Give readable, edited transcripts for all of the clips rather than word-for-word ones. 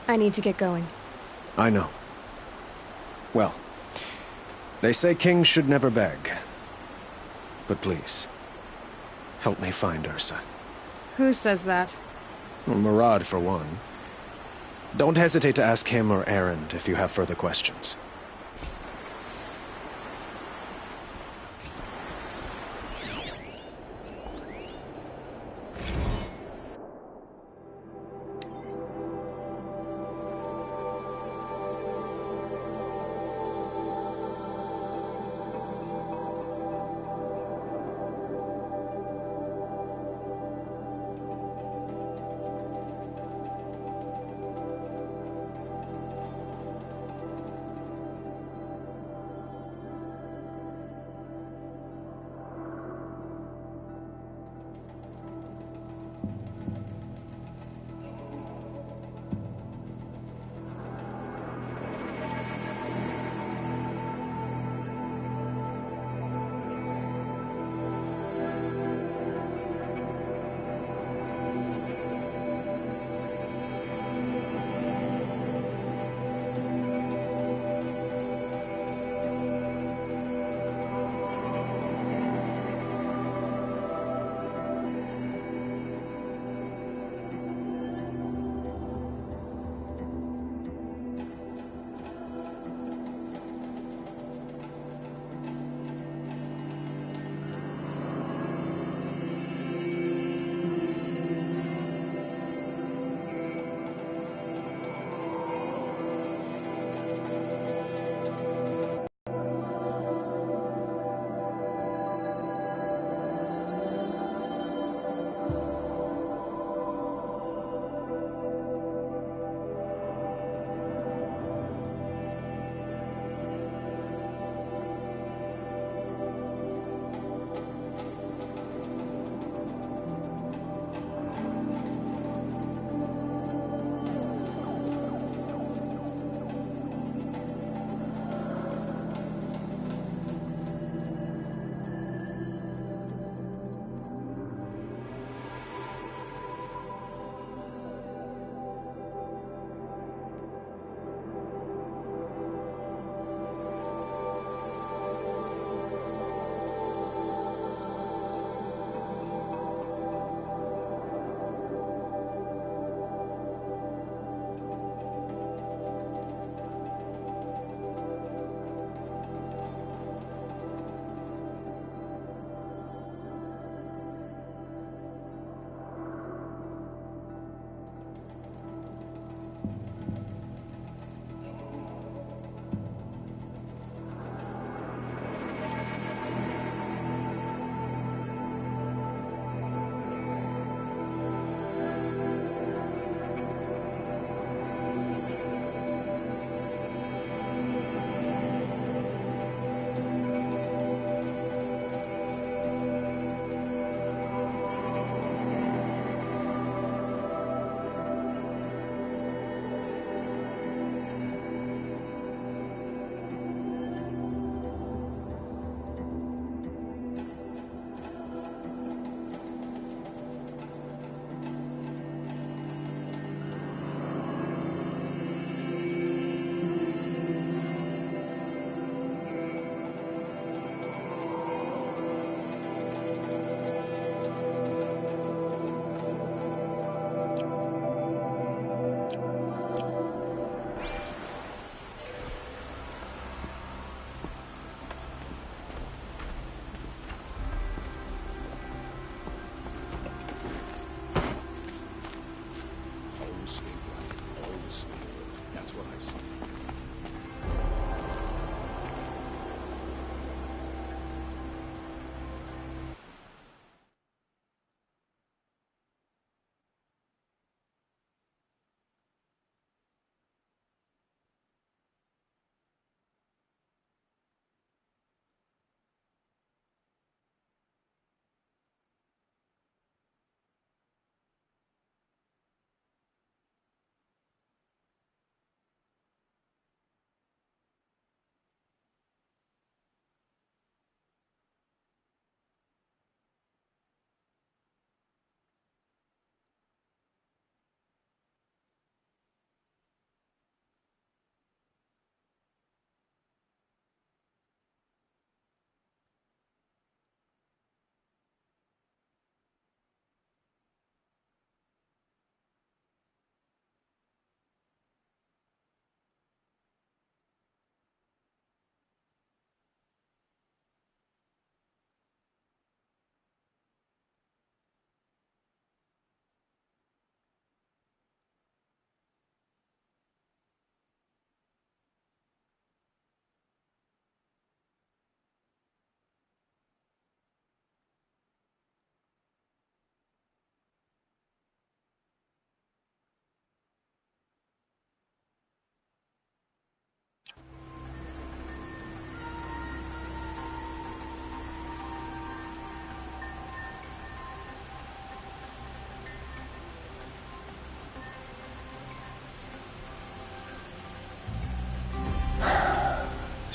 I need to get going. I know. Well, they say kings should never beg. But please, help me find Ursa. Who says that? Well, Murad, for one. Don't hesitate to ask him or Erend if you have further questions.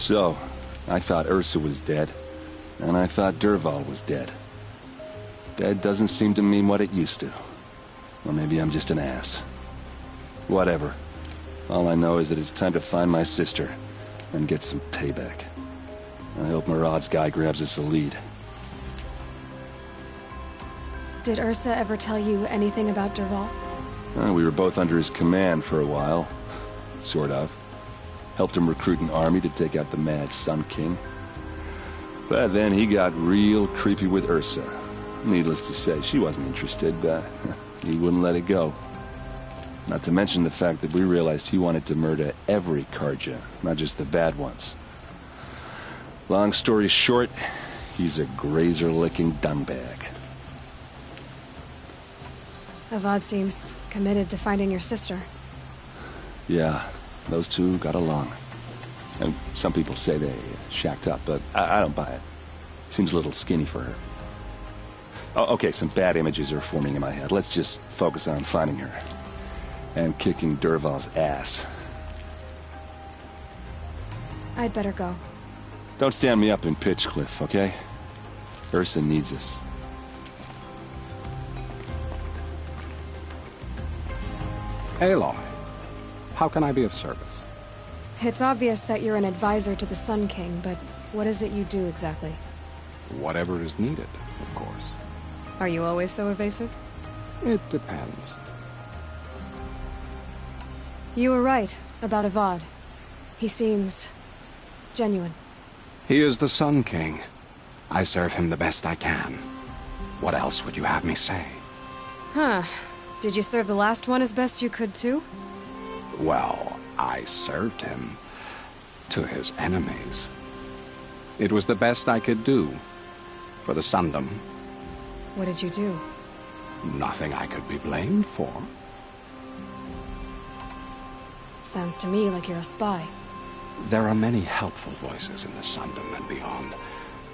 So, I thought Ursa was dead, and I thought Dervahl was dead. Dead doesn't seem to mean what it used to. Or maybe I'm just an ass. Whatever. All I know is that it's time to find my sister and get some payback. I hope Murad's guy grabs us a lead. Did Ursa ever tell you anything about Dervahl? We were both under his command for a while. Sort of. Helped him recruit an army to take out the mad Sun King. But then he got real creepy with Ursa. Needless to say, she wasn't interested, but he wouldn't let it go. Not to mention the fact that we realized he wanted to murder every Karja, not just the bad ones. Long story short, he's a grazer-licking dungbag. Avad seems committed to finding your sister. Yeah, those two got along. And some people say they shacked up, but I don't buy it. Seems a little skinny for her. Oh, okay, some bad images are forming in my head. Let's just focus on finding her. And kicking Dervahl's ass. I'd better go. Don't stand me up in Pitchcliff, okay? Ursa needs us. Aloy, how can I be of service? It's obvious that you're an advisor to the Sun King, but what is it you do exactly? Whatever is needed, of course. Are you always so evasive? It depends. You were right about Avad. He seems genuine. He is the Sun King. I serve him the best I can. What else would you have me say? Huh. Did you serve the last one as best you could, too? Well, I served him to his enemies. It was the best I could do for the Sundom. What did you do? Nothing I could be blamed for. Sounds to me like you're a spy. There are many helpful voices in the Sundom and beyond.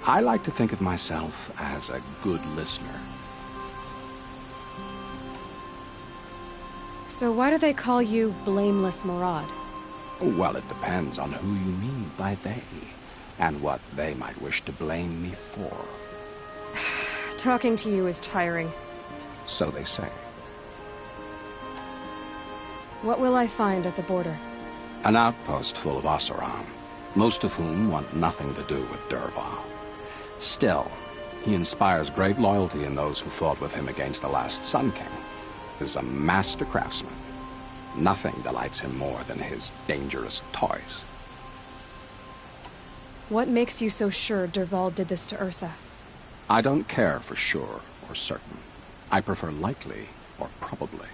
I like to think of myself as a good listener. So why do they call you Blameless Murad? Well, it depends on who you mean by they, and what they might wish to blame me for. Talking to you is tiring. So they say. What will I find at the border? An outpost full of Oseram, most of whom want nothing to do with Dervahl. Still, he inspires great loyalty in those who fought with him against the last Sun King. He is a master craftsman. Nothing delights him more than his dangerous toys. What makes you so sure Dervahl did this to Ursa? I don't care for sure or certain. I prefer likely or probably.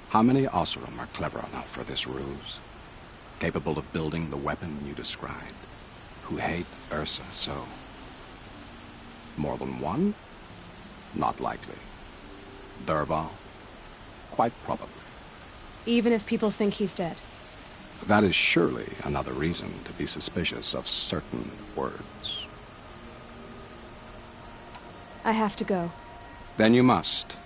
How many Oseram are clever enough for this ruse? Capable of building the weapon you described? Who hate Ursa so? More than one? Not likely. Dervahl? Quite probably. Even if people think he's dead? That is surely another reason to be suspicious of certain words. I have to go. Then you must.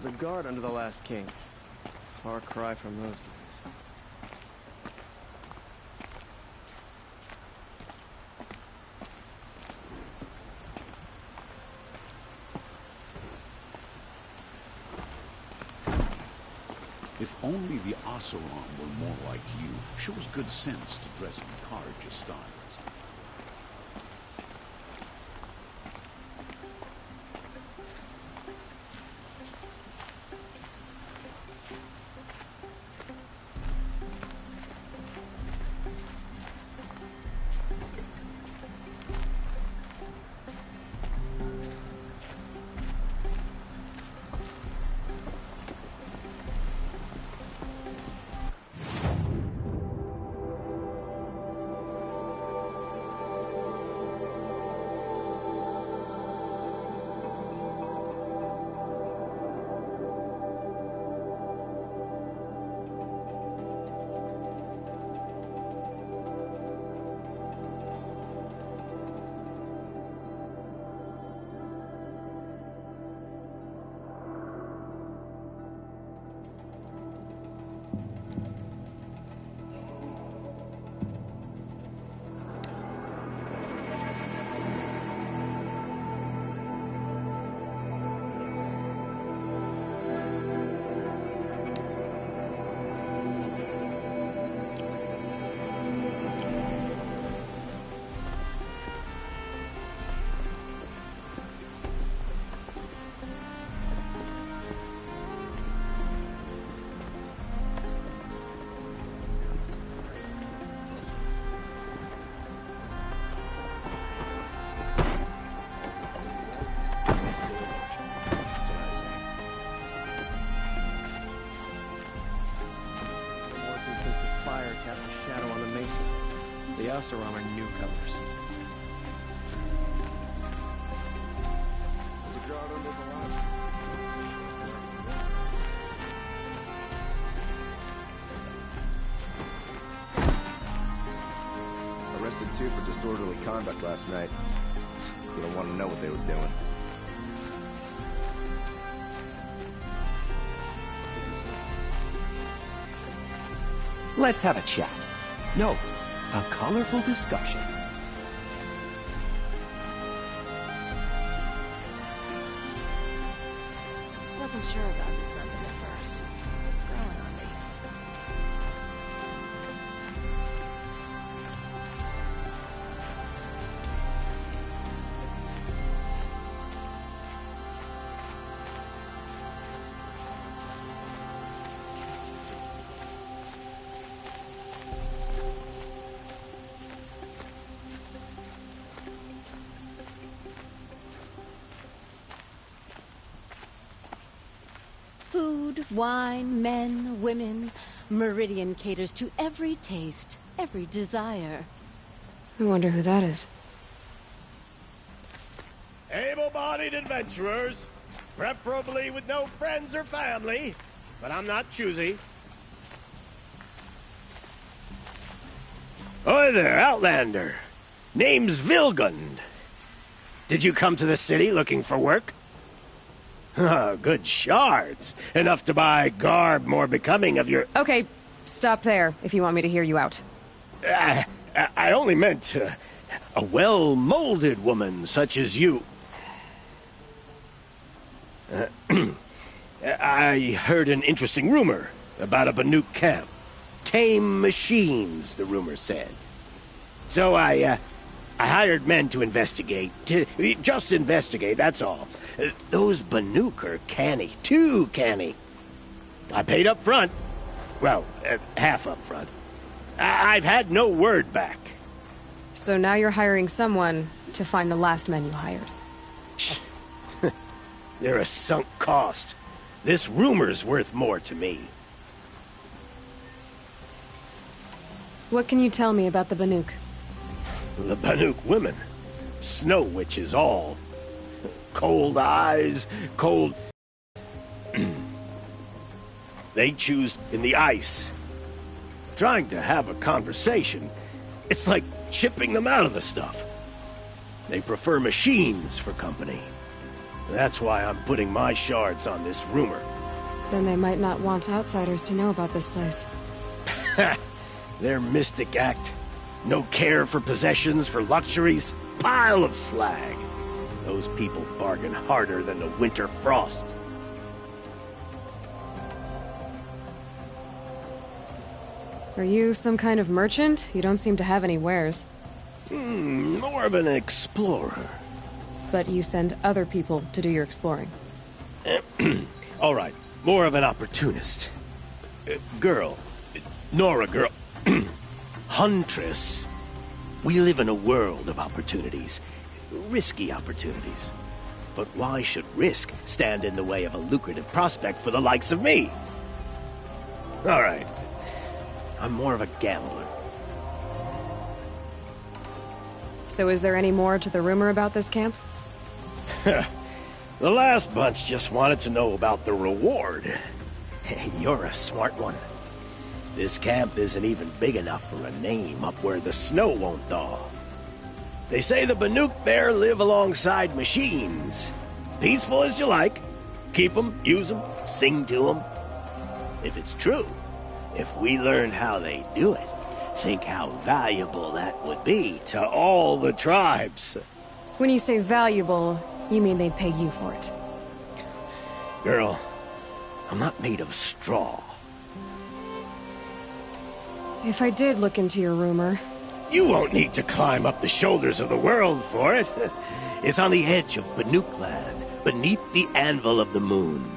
was a guard under the last king. Far cry from those days. If only the Oseram were more like you. Shows good sense to dress in Carja styles. The Oseram are newcomers. Arrested two for disorderly conduct last night. You don't want to know what they were doing. Let's have a chat. No, a colorful discussion. Wasn't sure about this something at first. It's growing on me. Food, wine, men, women. Meridian caters to every taste, every desire. I wonder who that is. Able-bodied adventurers, preferably with no friends or family, but I'm not choosy. Oi there, Outlander. Name's Vilgund. Did you come to the city looking for work? Good shards. Enough to buy garb more becoming of your... Okay, stop there if you want me to hear you out. I only meant a well-molded woman such as you. I heard an interesting rumor about a Banuk camp. Tame machines, the rumor said. So I hired men to investigate. Just investigate, that's all. Those Banuk are canny. Too canny. I paid up front. Well, half up front. I've had no word back. So now you're hiring someone to find the last men you hired. They're a sunk cost. This rumor's worth more to me. What can you tell me about the Banuk? The Banuk women. Snow witches all. Cold eyes, cold... They choose in the ice. Trying to have a conversation, it's like chipping them out of the stuff. They prefer machines for company. That's why I'm putting my shards on this rumor. Then they might not want outsiders to know about this place. Their mystic act. No care for possessions, for luxuries. Pile of slag. Those people bargain harder than the winter frost. Are you some kind of merchant? You don't seem to have any wares. More of an explorer. But you send other people to do your exploring. All right, more of an opportunist. Girl. Nora girl. Huntress. We live in a world of opportunities. Risky opportunities. But why should risk stand in the way of a lucrative prospect for the likes of me? All right. I'm more of a gambler. So is there any more to the rumor about this camp? The last bunch just wanted to know about the reward. Hey, you're a smart one. This camp isn't even big enough for a name up where the snow won't thaw. They say the Banuk there live alongside machines. Peaceful as you like. Keep them, use them, sing to them. If it's true, if we learned how they do it, think how valuable that would be to all the tribes. When you say valuable, you mean they'd pay you for it. Girl, I'm not made of straw. If I did look into your rumor... You won't need to climb up the shoulders of the world for it. It's on the edge of Banuk land, beneath the anvil of the moon.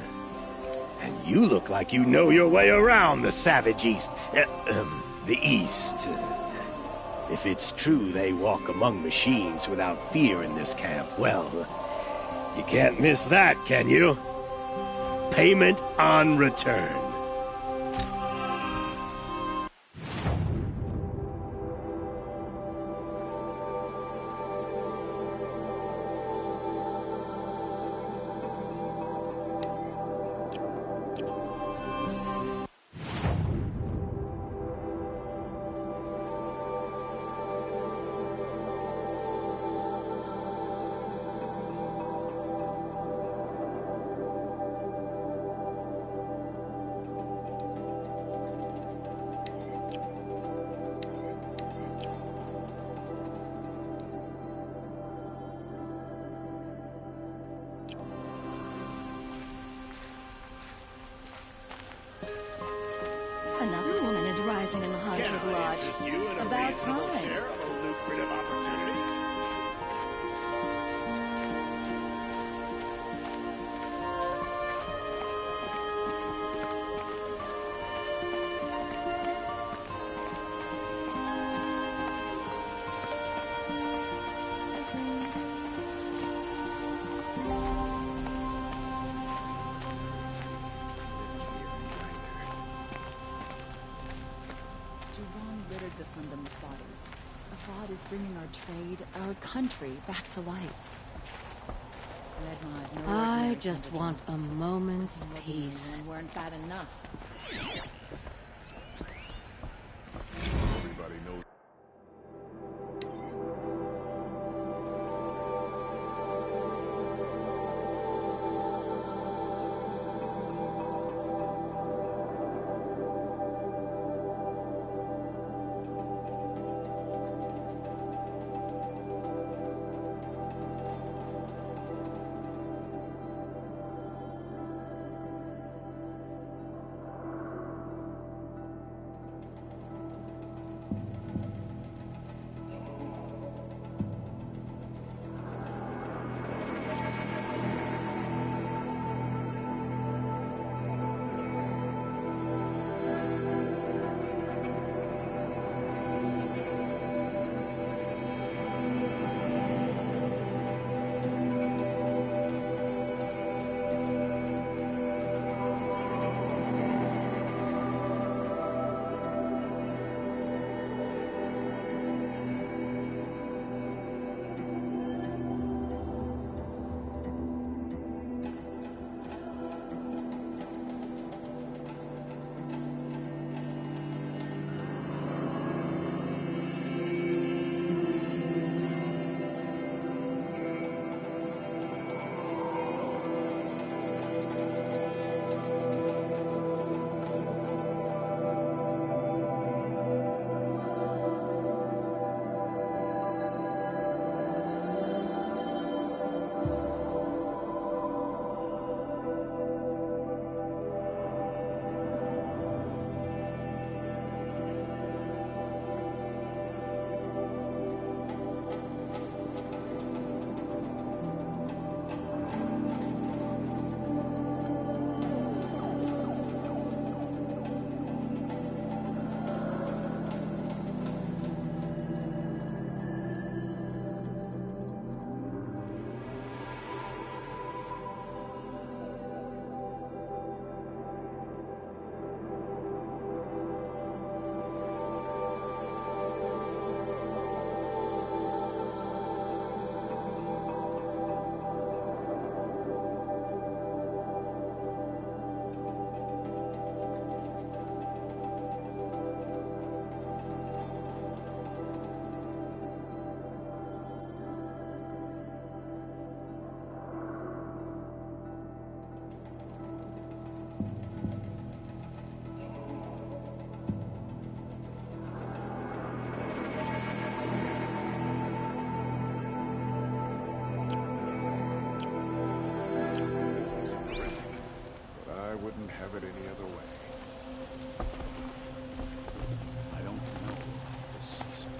And you look like you know your way around the savage east. The east. If it's true they walk among machines without fear in this camp, well, you can't miss that, can you? Payment on return. Another woman is rising in the Hunter's Lodge. About time. The Sundom with bodies. Avad is bringing our trade, our country, back to life. I just want a moment's peace. Weren't bad enough. Everybody knows. have it any other way. I don't know about this system.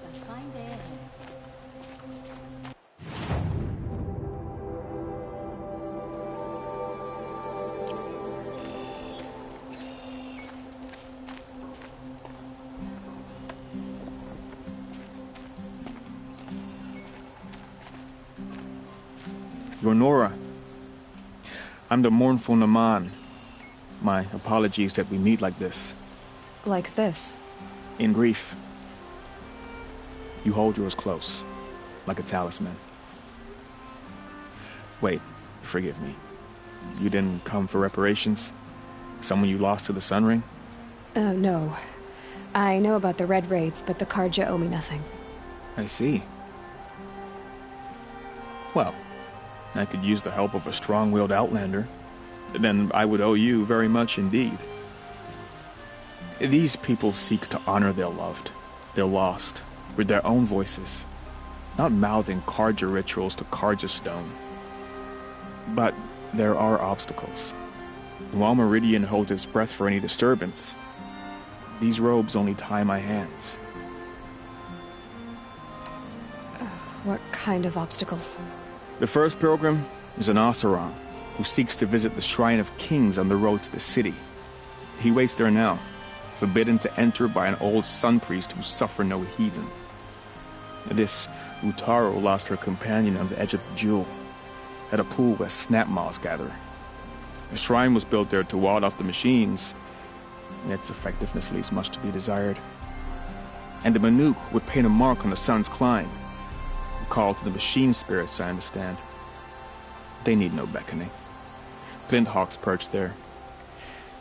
A fine day ahead. Nora. I'm the mournful Naman. My apologies that we meet like this. Like this? In grief. You hold yours close, like a talisman. Wait, forgive me. You didn't come for reparations? Someone you lost to the Sun Ring? No. I know about the Red Raids, but the Karja owe me nothing. I see. Well, I could use the help of a strong-willed outlander. Then I would owe you very much indeed. These people seek to honor their loved, their lost, with their own voices, not mouthing Karja rituals to Karja stone. But there are obstacles. While Meridian holds its breath for any disturbance, these robes only tie my hands. What kind of obstacles? The first pilgrim is an Oseram, who seeks to visit the Shrine of Kings on the road to the city. He waits there now, forbidden to enter by an old sun priest who suffer no heathen. This Utaro lost her companion on the edge of the Jewel, at a pool where snap moths gather. A shrine was built there to ward off the machines, and its effectiveness leaves much to be desired. And the Manuk would paint a mark on the sun's climb, a call to the machine spirits, I understand. They need no beckoning. Glinthawks perch there,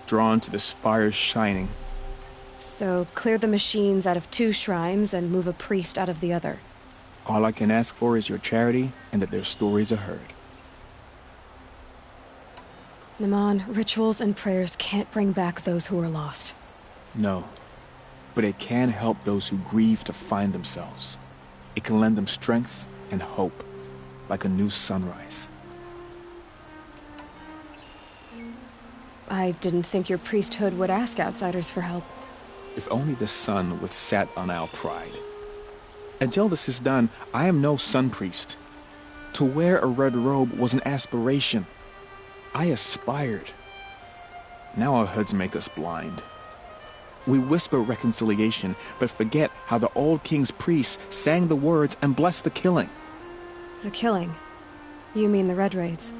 drawn to the spire's shining. So, clear the machines out of 2 shrines and move a priest out of the other. All I can ask for is your charity and that their stories are heard. Naman, rituals and prayers can't bring back those who are lost. No, but it can help those who grieve to find themselves. It can lend them strength and hope, like a new sunrise. I didn't think your priesthood would ask outsiders for help. If only the sun would set on our pride. Until this is done, I am no sun priest. To wear a red robe was an aspiration. I aspired. Now our hoods make us blind. We whisper reconciliation, but forget how the old king's priests sang the words and blessed the killing. The killing? You mean the Red Raids?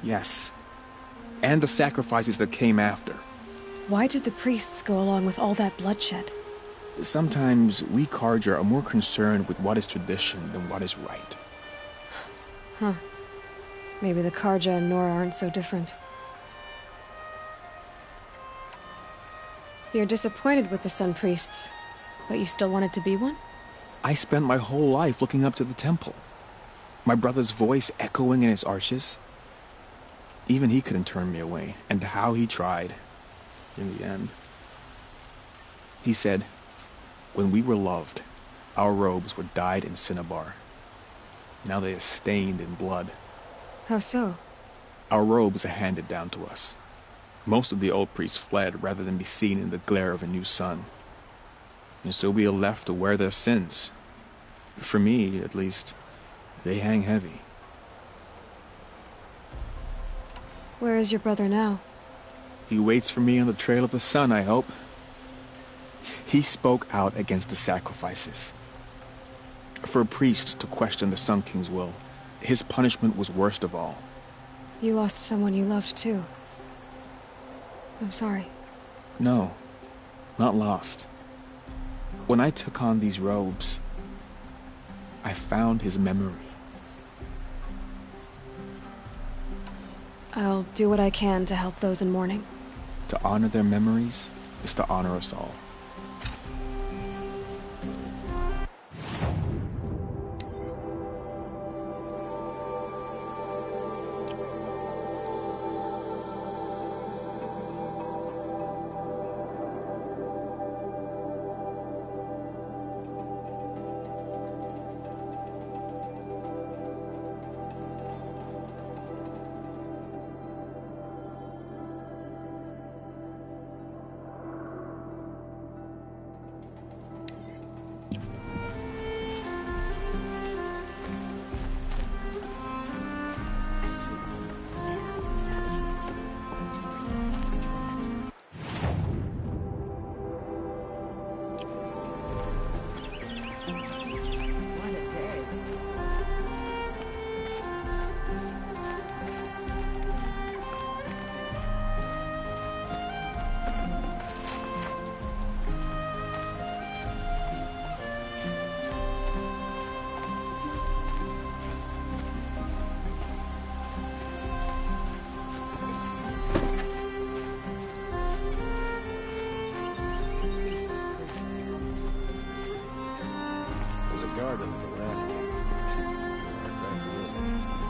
Yes. And the sacrifices that came after. Why did the priests go along with all that bloodshed? Sometimes we Karja are more concerned with what is tradition than what is right. Huh. Maybe the Karja and Nora aren't so different. You're disappointed with the Sun Priests, but you still wanted to be one? I spent my whole life looking up to the temple. My brother's voice echoing in its arches. Even he couldn't turn me away, and how he tried. In the end. He said, when we were loved, our robes were dyed in cinnabar. Now they are stained in blood. How so? Our robes are handed down to us. Most of the old priests fled rather than be seen in the glare of a new sun. And so we are left to wear their sins. For me, at least, they hang heavy. Where is your brother now? He waits for me on the trail of the sun, I hope. He spoke out against the sacrifices. For a priest to question the Sun King's will, his punishment was worst of all. You lost someone you loved, too. I'm sorry. No, not lost. When I took on these robes, I found his memory. I'll do what I can to help those in mourning. To honor their memories is to honor us all. was a garden for last king. Hard cry for those days.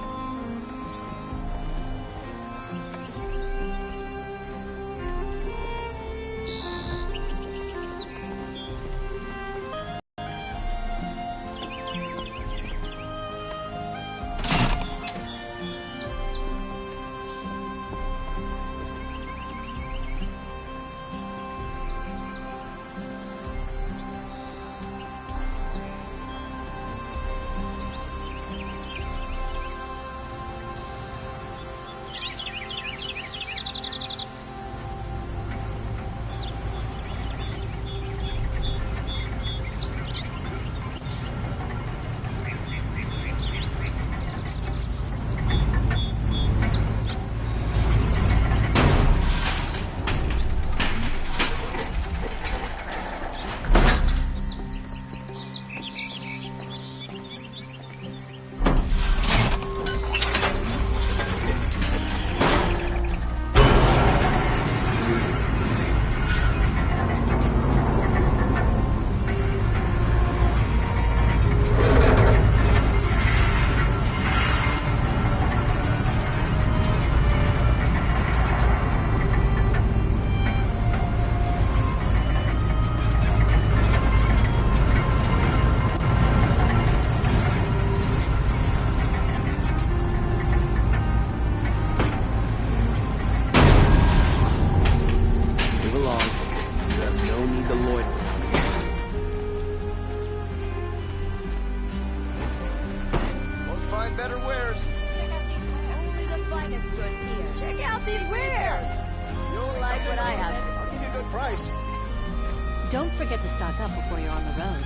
Don't forget to stock up before you're on the road.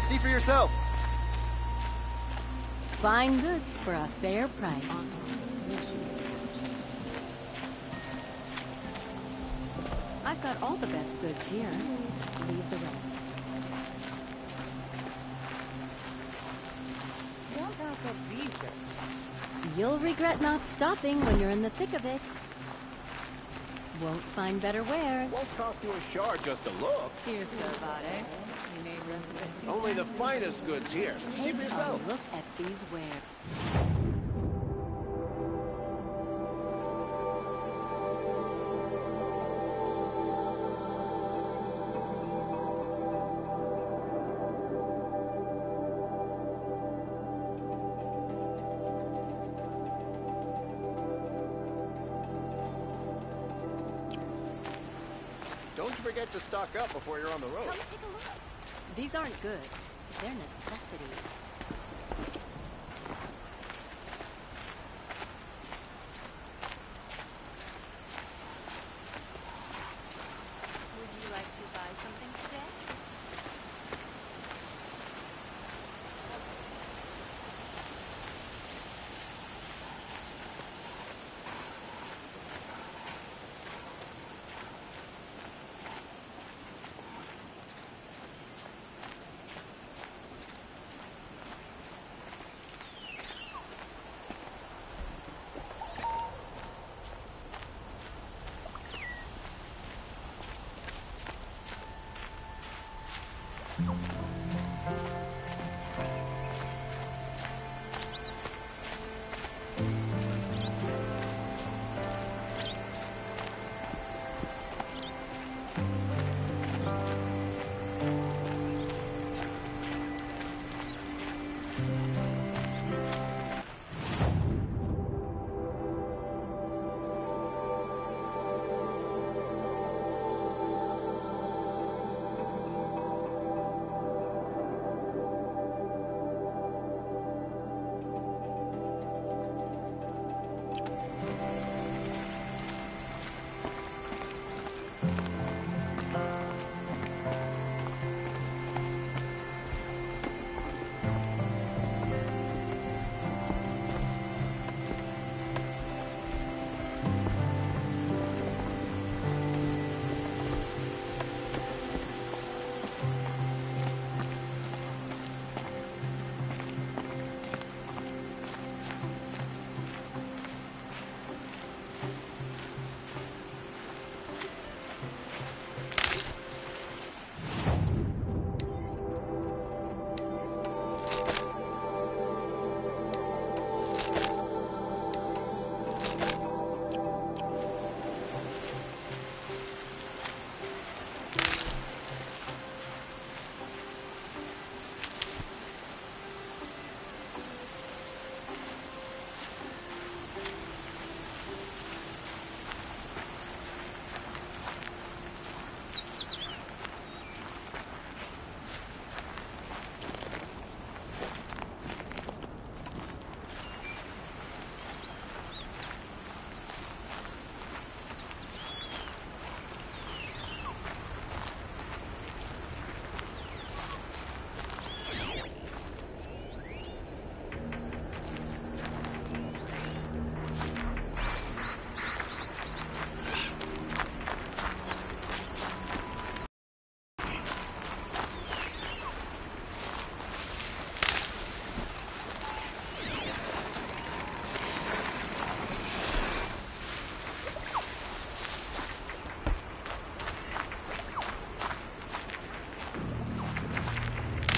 See for yourself. Fine goods for a fair price. I've got all the best goods here. Leave the rest. What about these goods? You'll regret not stopping when you're in the thick of it. Won't find better wares. Won't cost you a shard just to look. Here's to about, eh? You made recipe. Only the finest goods here. See Take for a yourself. look at these wares. Don't forget to stock up before you're on the road. Come take a look. These aren't goods. They're necessities. Would you like to buy something today?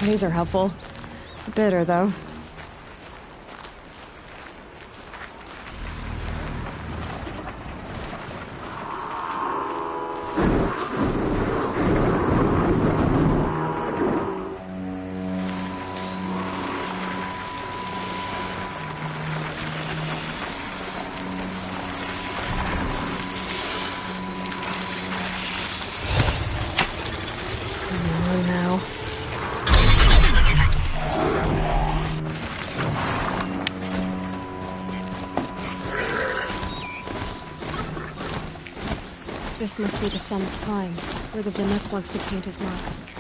These are helpful. Bitter, though. This must be the sun's climb, where the Vinook wants to paint his marks.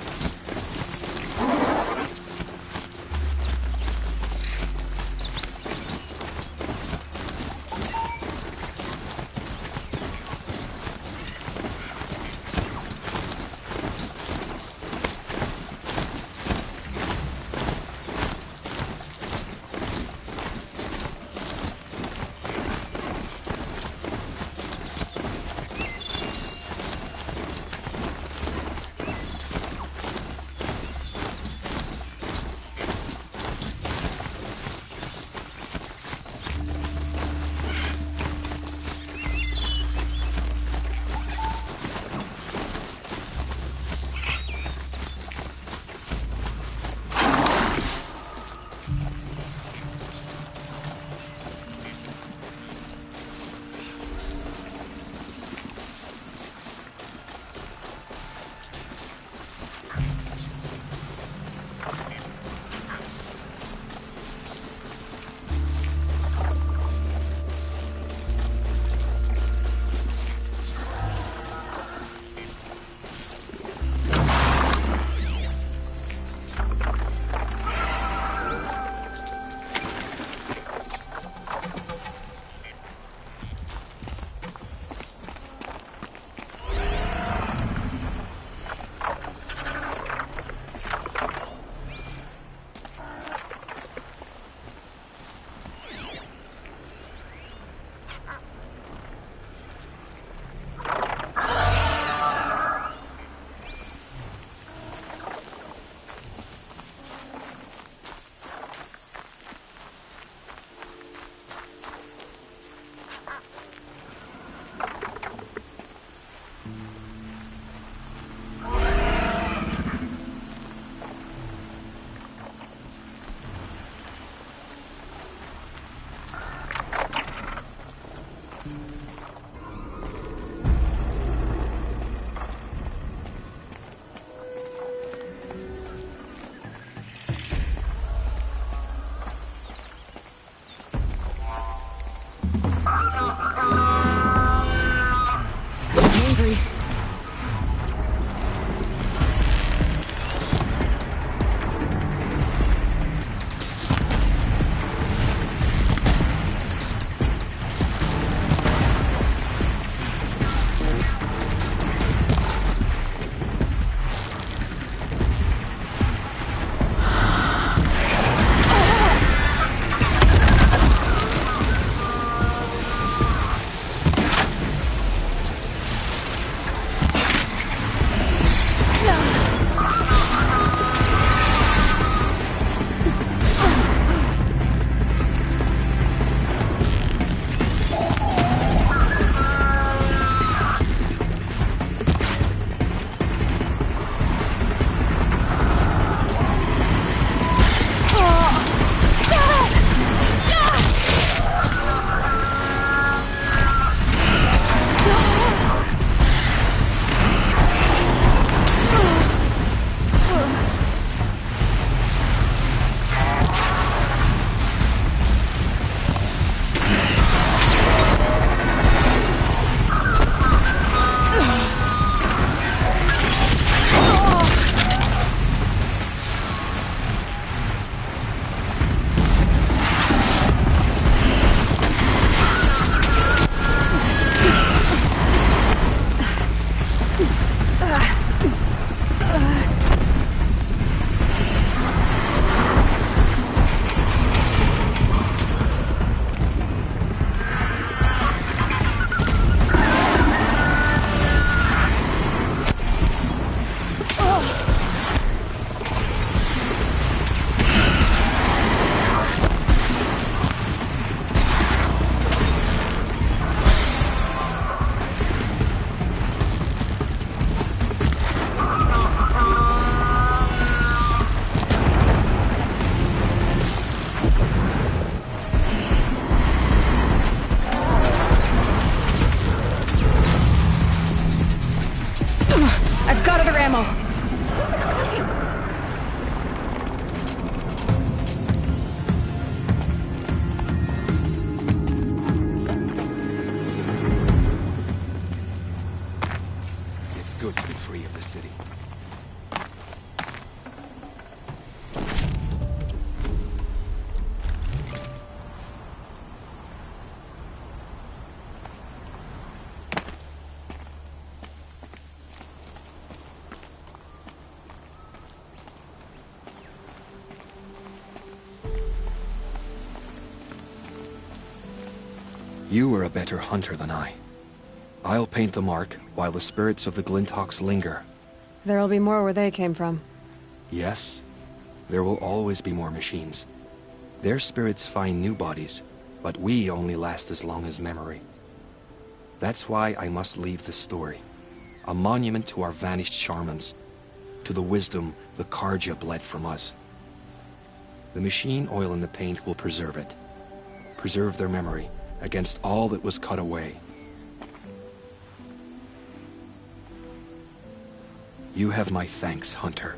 You are a better hunter than I. I'll paint the mark while the spirits of the Glinthawks linger. There'll be more where they came from. Yes, there will always be more machines. Their spirits find new bodies, but we only last as long as memory. That's why I must leave this story. A monument to our vanished shamans, to the wisdom the Karja bled from us. The machine oil in the paint will preserve it. Preserve their memory against all that was cut away. You have my thanks, Hunter.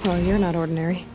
Well, you're not ordinary.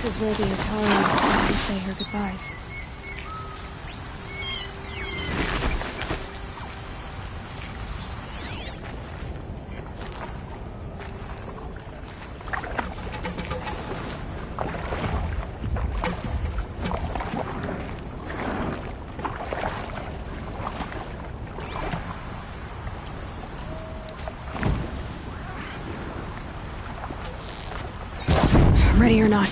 This is where the Atari would say her goodbyes. Ready or not.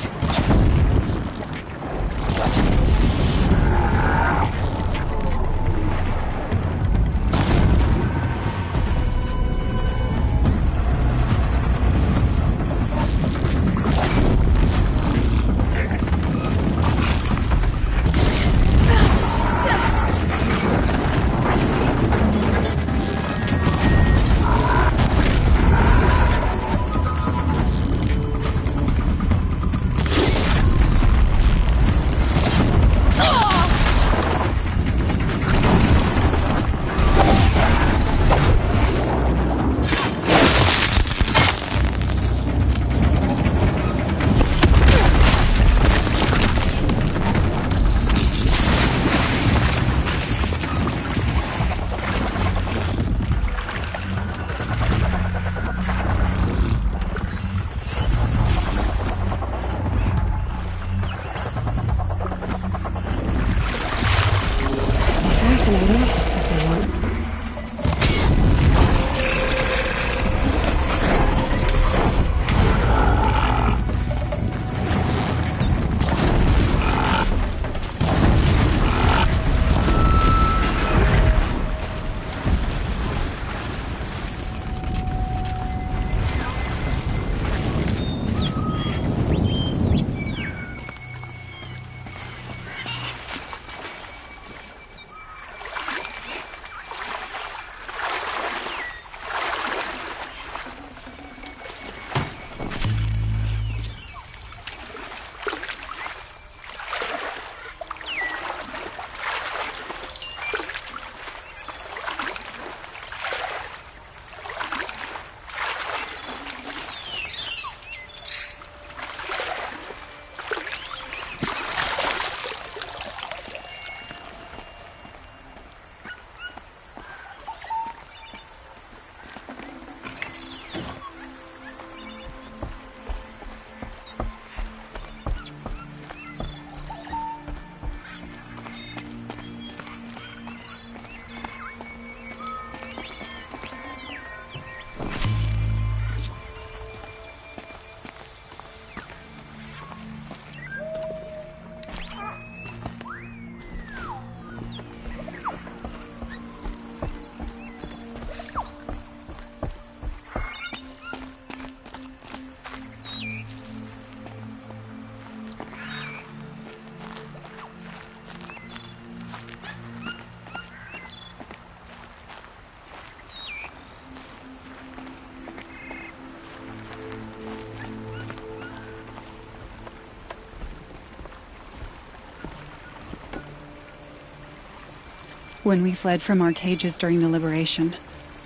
When we fled from our cages during the liberation,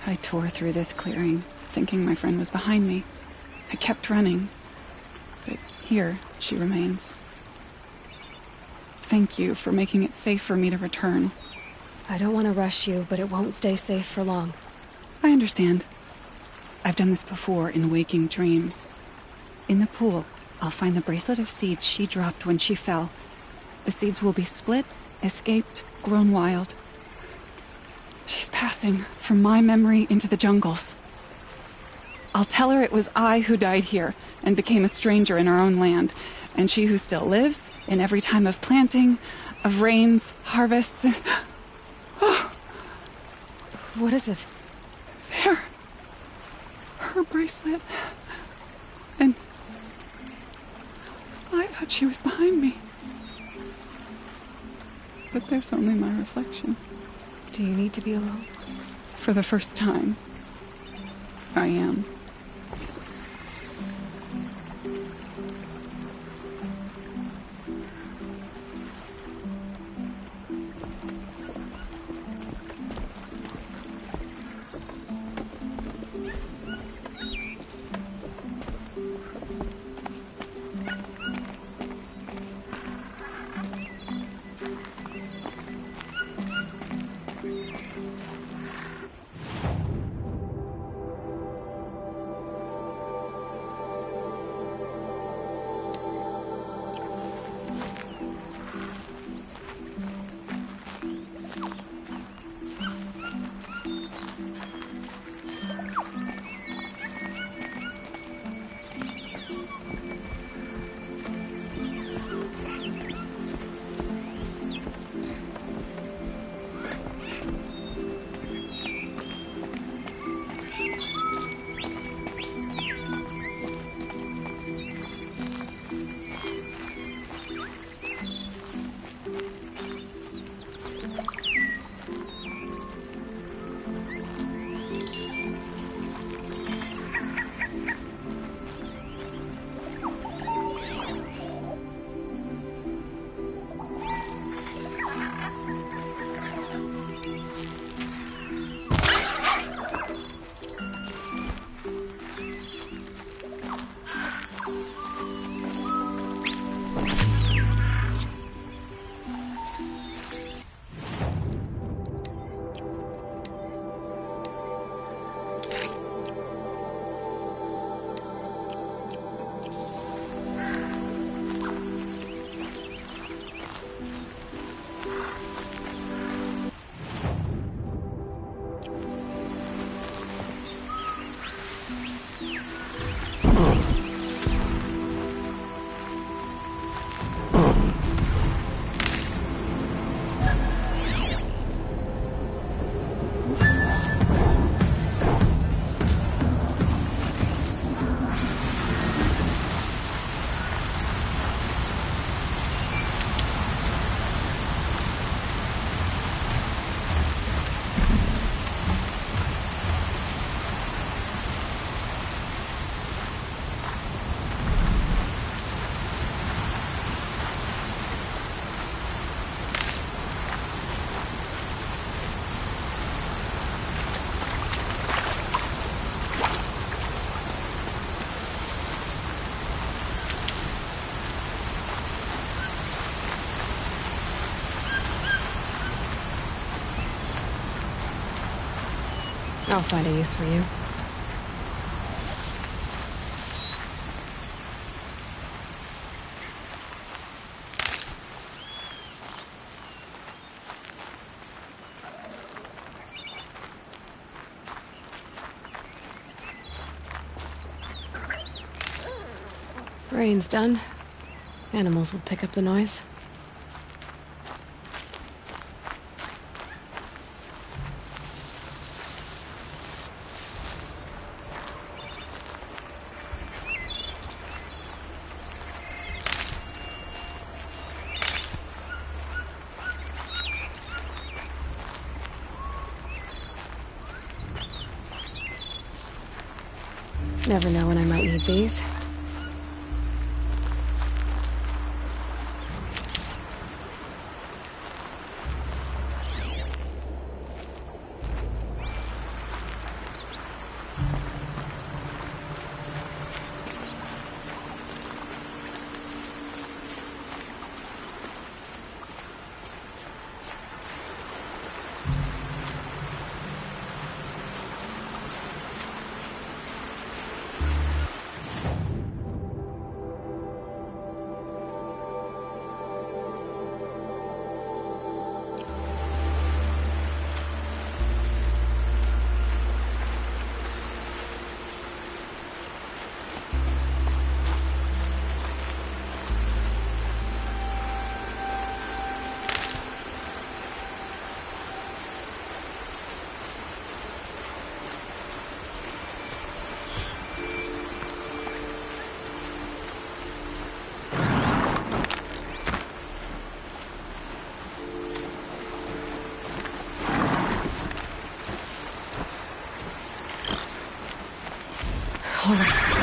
I tore through this clearing, thinking my friend was behind me. I kept running, but here she remains. Thank you for making it safe for me to return. I don't want to rush you, but it won't stay safe for long. I understand. I've done this before in waking dreams. In the pool, I'll find the bracelet of seeds she dropped when she fell. The seeds will be split, escaped, grown wild. She's passing from my memory into the jungles. I'll tell her it was I who died here and became a stranger in our own land, and she who still lives in every time of planting, of rains, harvests, and... Oh. What is it? There. Her bracelet. And... I thought she was behind me. But there's only my reflection. Do you need to be alone? For the first time, I am. I'll find a use for you. Rain's done. Animals will pick up the noise. Never know when I might need these. All right.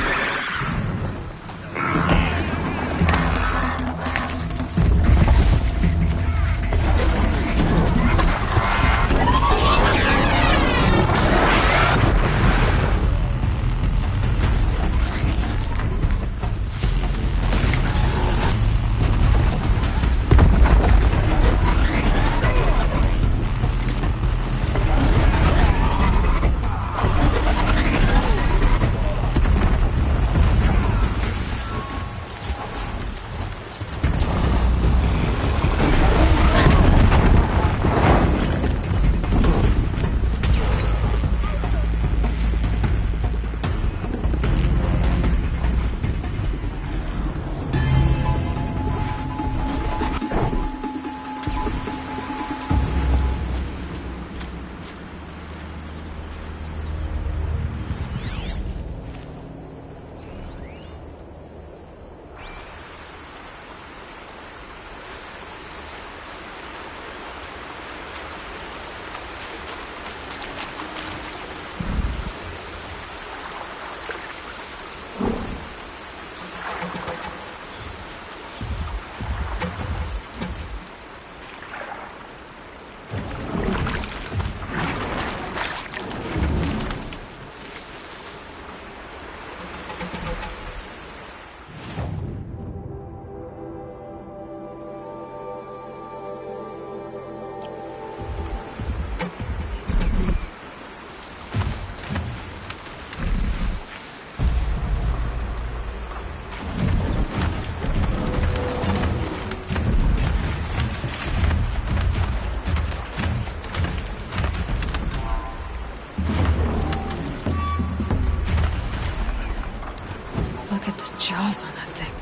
jaws on that thing.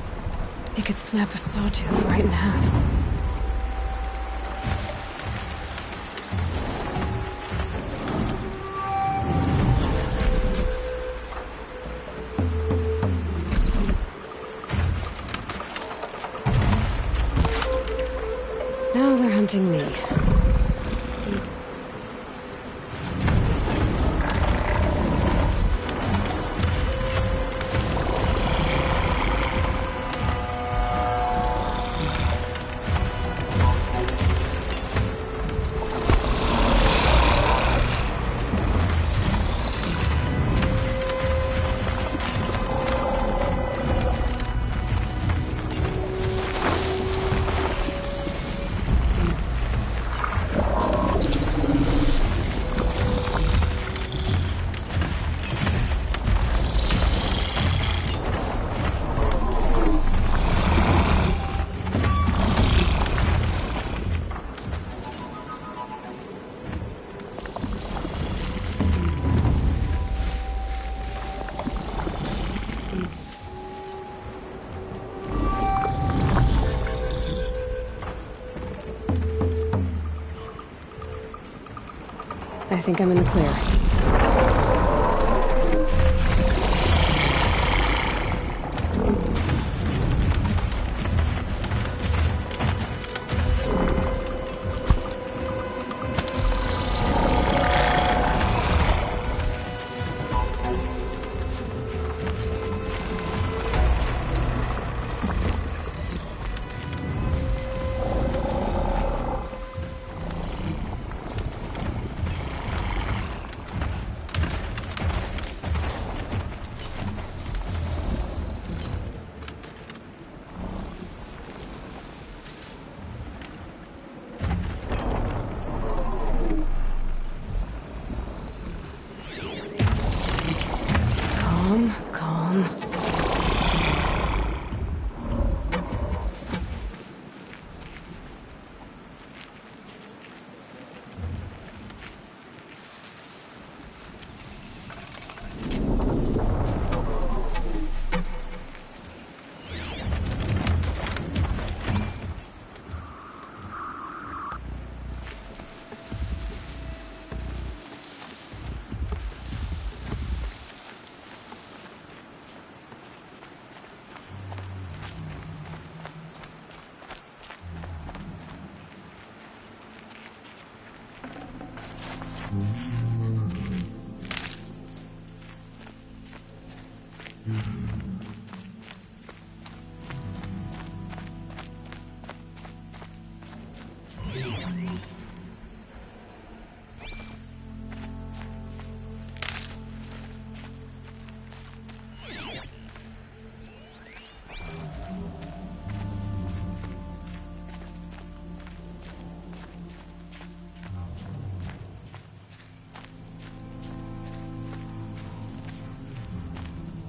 He could snap a sawtooth right in half. Now they're hunting me. I think I'm in the clear. Calm.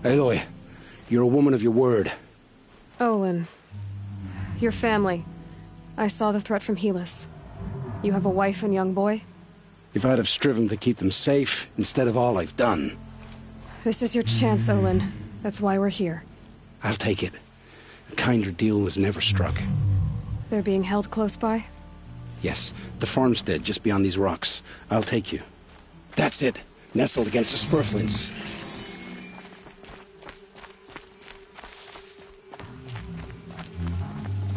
Aloy, you're a woman of your word. Olin. Your family. I saw the threat from Helis. You have a wife and young boy? If I'd have striven to keep them safe, instead of all I've done. This is your chance, Olin. That's why we're here. I'll take it. A kinder deal was never struck. They're being held close by? Yes, the farmstead just beyond these rocks. I'll take you. That's it. Nestled against the spurflints.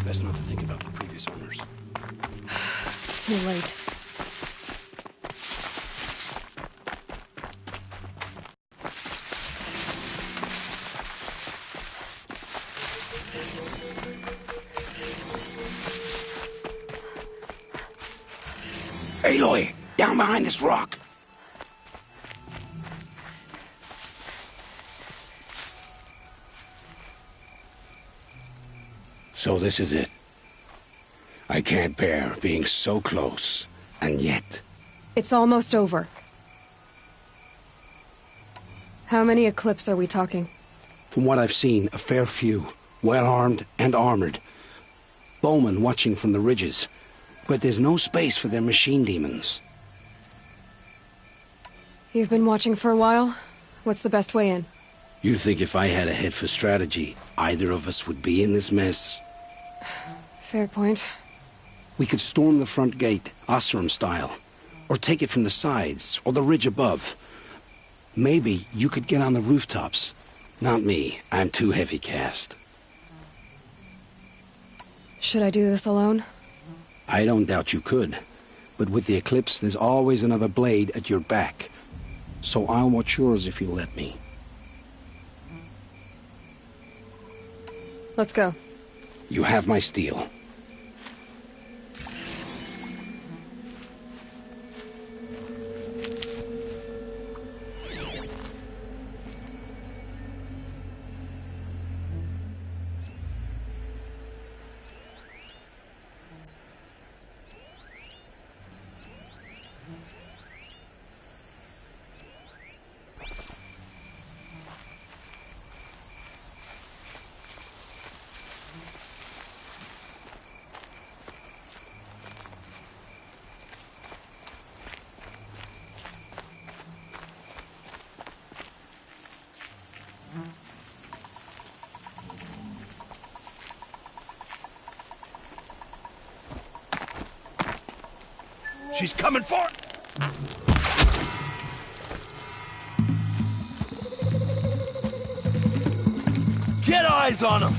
Best not to think about the previous owners. Too late. Aloy, down behind this rock. So this is it. I can't bear being so close, and yet... It's almost over. How many Eclipse are we talking? From what I've seen, a fair few. Well-armed and armored. Bowmen watching from the ridges. But there's no space for their machine demons. You've been watching for a while? What's the best way in? You think if I had a head for strategy, either of us would be in this mess? Fair point. We could storm the front gate, Osram style. Or take it from the sides, or the ridge above. Maybe you could get on the rooftops. Not me. I'm too heavy cast. Should I do this alone? I don't doubt you could. But with the Eclipse, there's always another blade at your back. So I'll watch yours if you'll let me. Let's go. You have my steel. She's coming for it! Get eyes on him!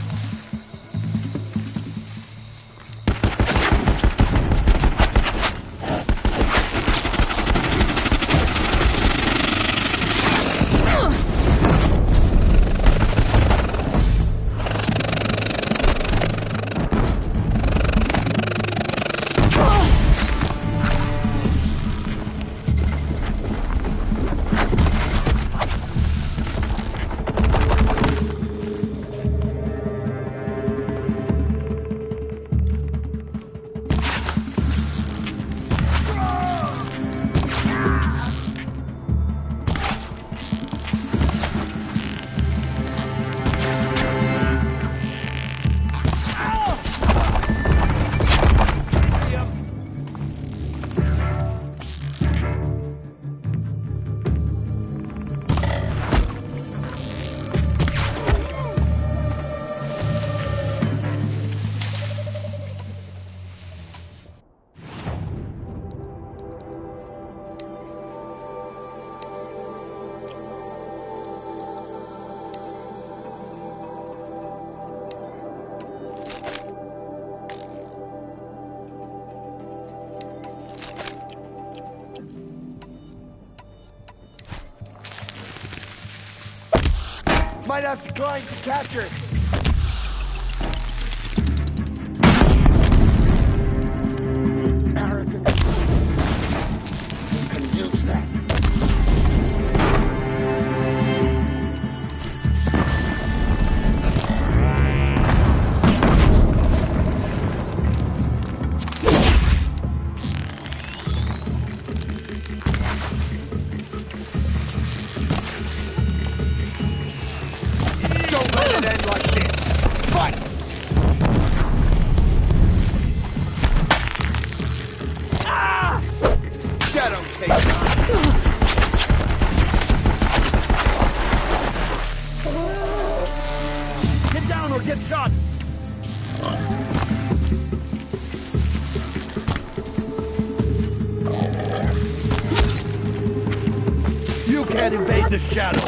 Might have to climb to capture it. Arrogant. You can use that. Get down or get shot! You can't invade the shadow!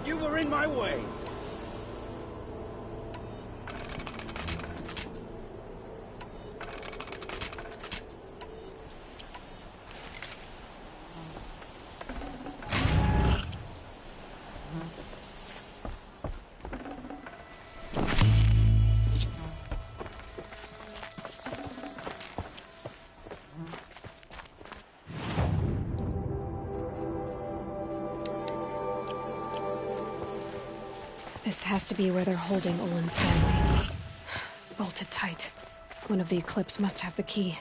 You were in my way! This has to be where they're holding Olin's family. Bolted tight. One of the Eclipse must have the key.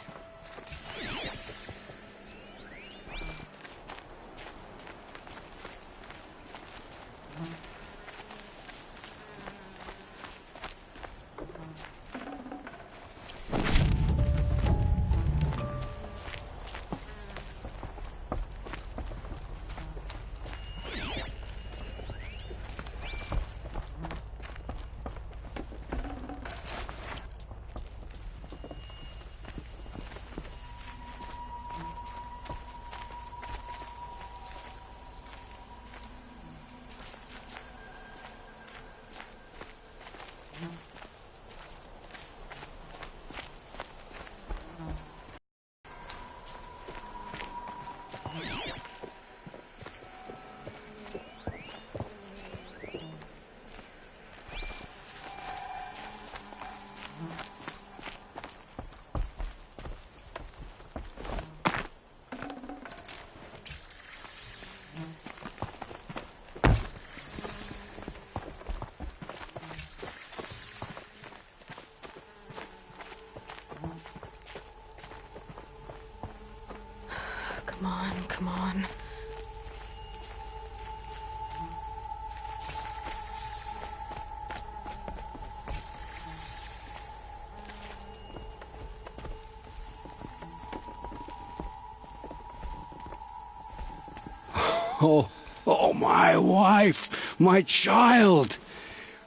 Oh, my wife, my child.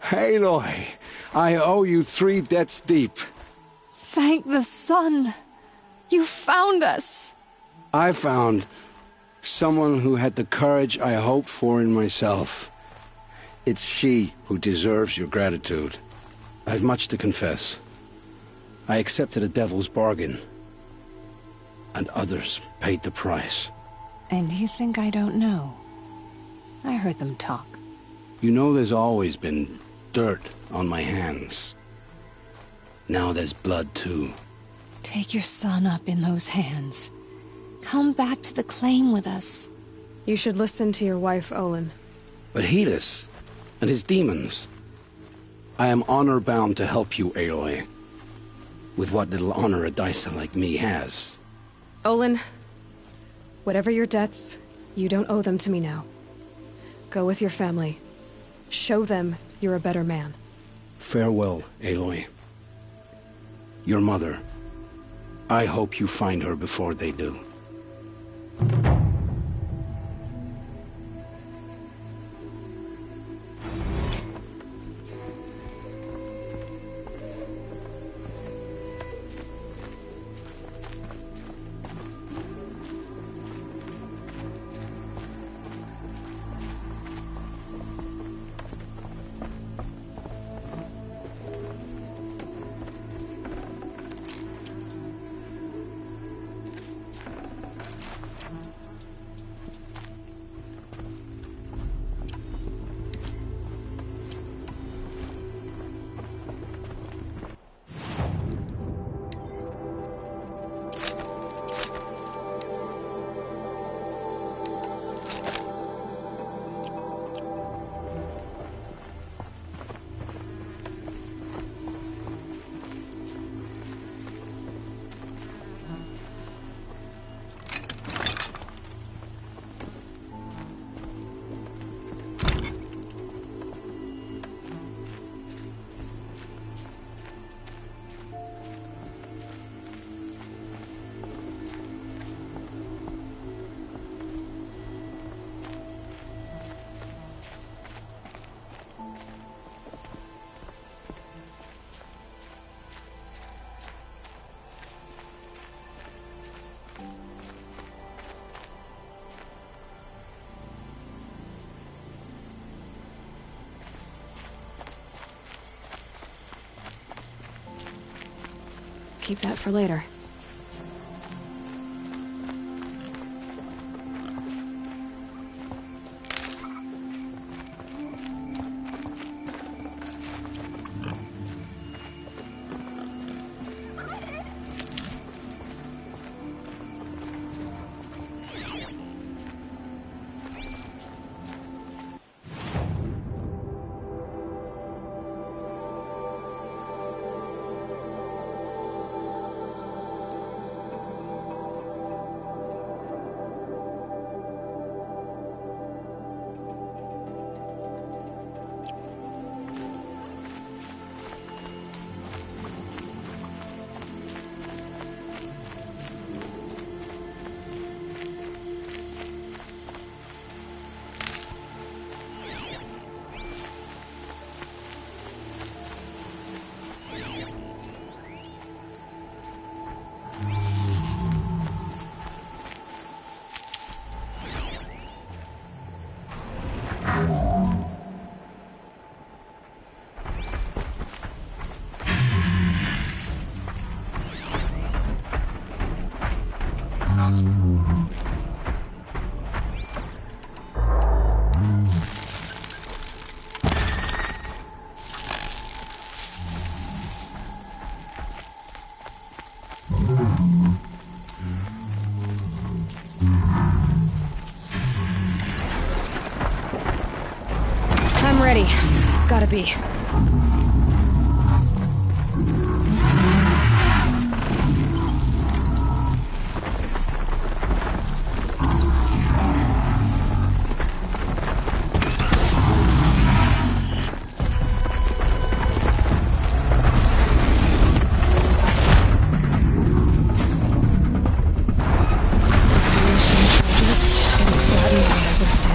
Aloy, I owe you 3 debts deep. Thank the sun. You found us. I found someone who had the courage I hoped for in myself. It's she who deserves your gratitude. I've much to confess. I accepted a devil's bargain, and others paid the price. And you think I don't know? I heard them talk. You know there's always been dirt on my hands. Now there's blood too. Take your son up in those hands. Come back to the claim with us. You should listen to your wife, Olin. But Helis and his demons. I am honor-bound to help you, Aloy. With what little honor a dicer like me has. Olin, whatever your debts, you don't owe them to me now. Go with your family. Show them you're a better man. Farewell, Aloy. Your mother. I hope you find her before they do. Keep that for later. I'm ready. Gotta be. Getting flattened by other stuff.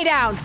down!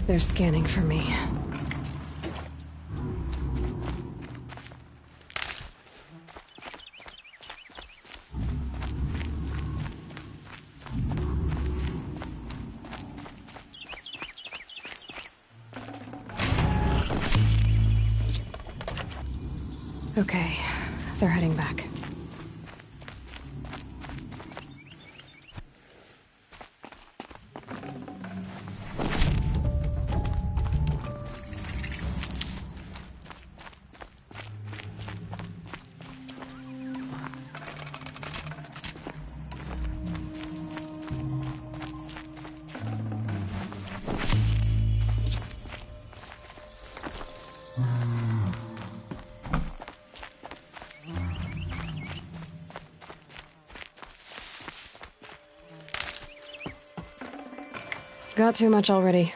They're scanning for me. Okay, they're heading back. Got too much already.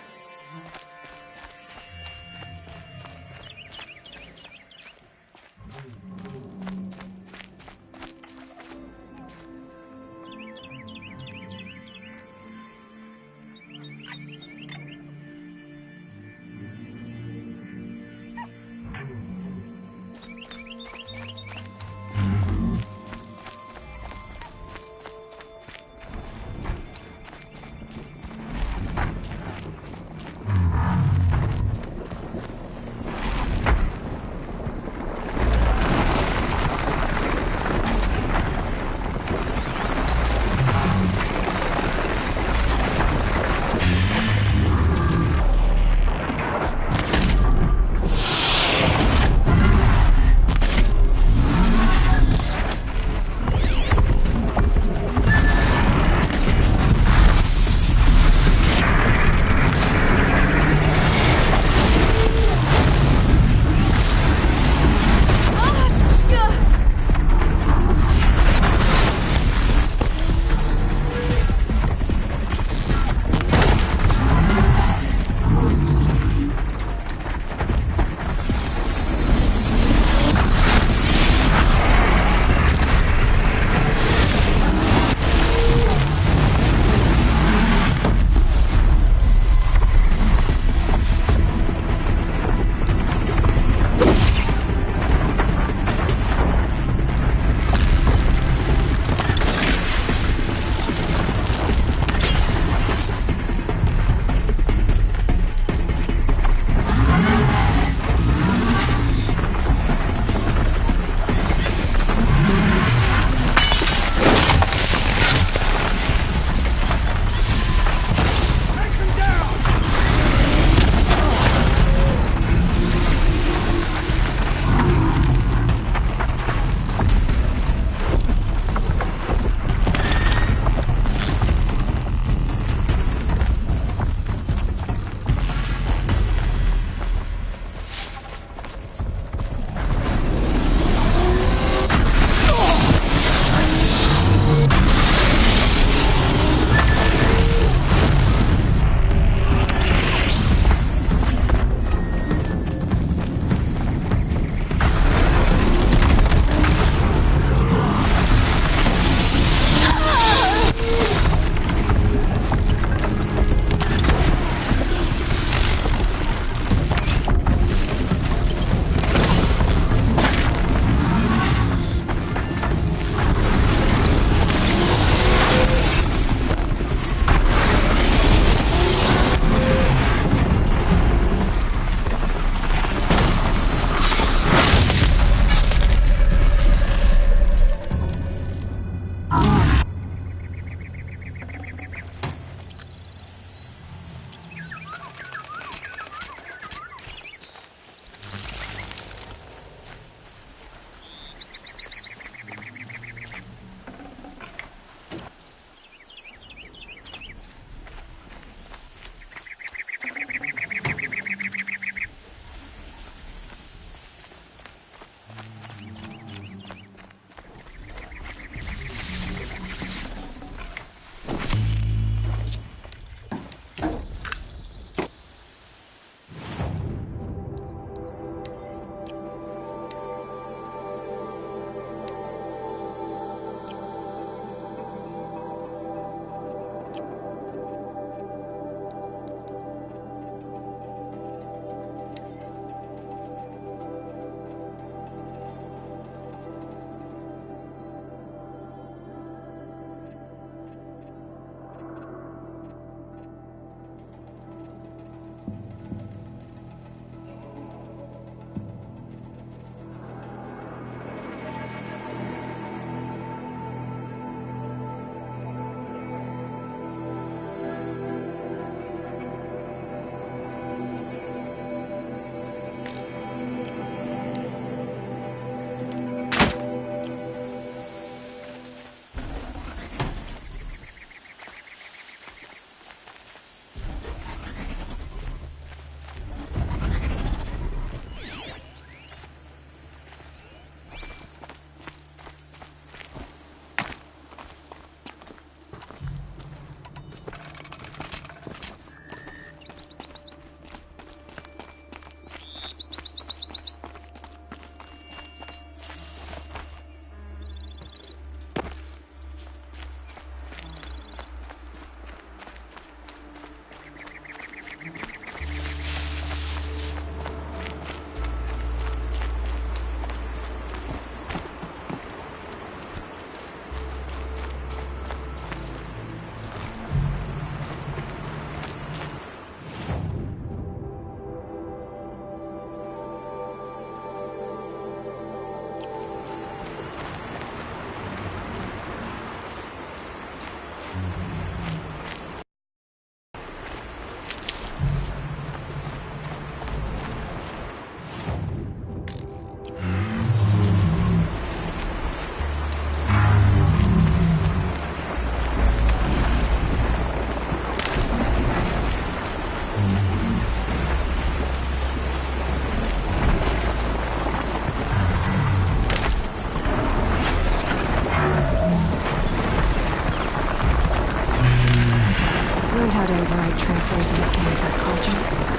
How to override tramplers in the thing of that cauldron?